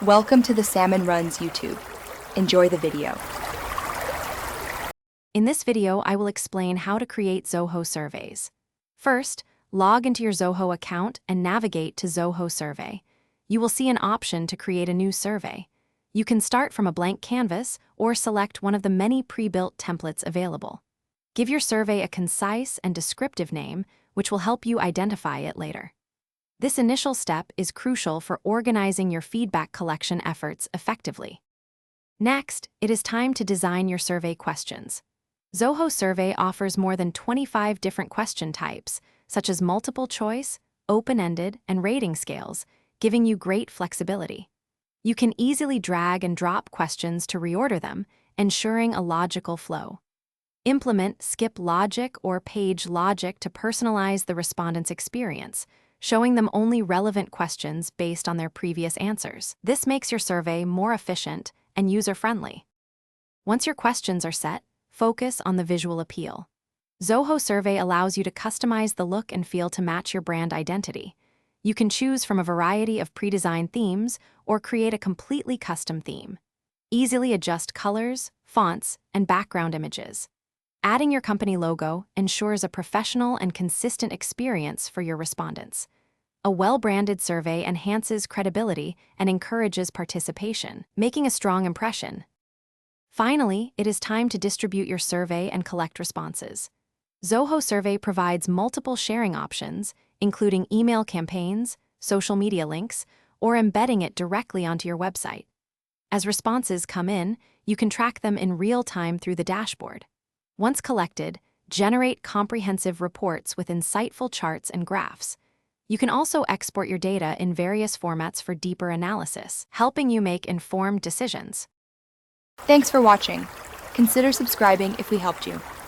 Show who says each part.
Speaker 1: Welcome to the Salmon Runs YouTube. Enjoy the video.
Speaker 2: In this video, I will explain how to create Zoho surveys. First, log into your Zoho account and navigate to Zoho Survey. You will see an option to create a new survey. You can start from a blank canvas or select one of the many pre-built templates available. Give your survey a concise and descriptive name, which will help you identify it later. This initial step is crucial for organizing your feedback collection efforts effectively. Next, it is time to design your survey questions. Zoho Survey offers more than 25 different question types, such as multiple choice, open-ended, and rating scales, giving you great flexibility. You can easily drag and drop questions to reorder them, ensuring a logical flow. Implement skip logic or page logic to personalize the respondent's experience, showing them only relevant questions based on their previous answers. This makes your survey more efficient and user-friendly. Once your questions are set, focus on the visual appeal. Zoho Survey allows you to customize the look and feel to match your brand identity. You can choose from a variety of pre-designed themes or create a completely custom theme. Easily adjust colors, fonts, and background images. Adding your company logo ensures a professional and consistent experience for your respondents. A well-branded survey enhances credibility and encourages participation, making a strong impression. Finally, it is time to distribute your survey and collect responses. Zoho Survey provides multiple sharing options, including email campaigns, social media links, or embedding it directly onto your website. As responses come in, you can track them in real time through the dashboard. Once collected, generate comprehensive reports with insightful charts and graphs. You can also export your data in various formats for deeper analysis, helping you make informed decisions.
Speaker 1: Thanks for watching. Consider subscribing if we helped you.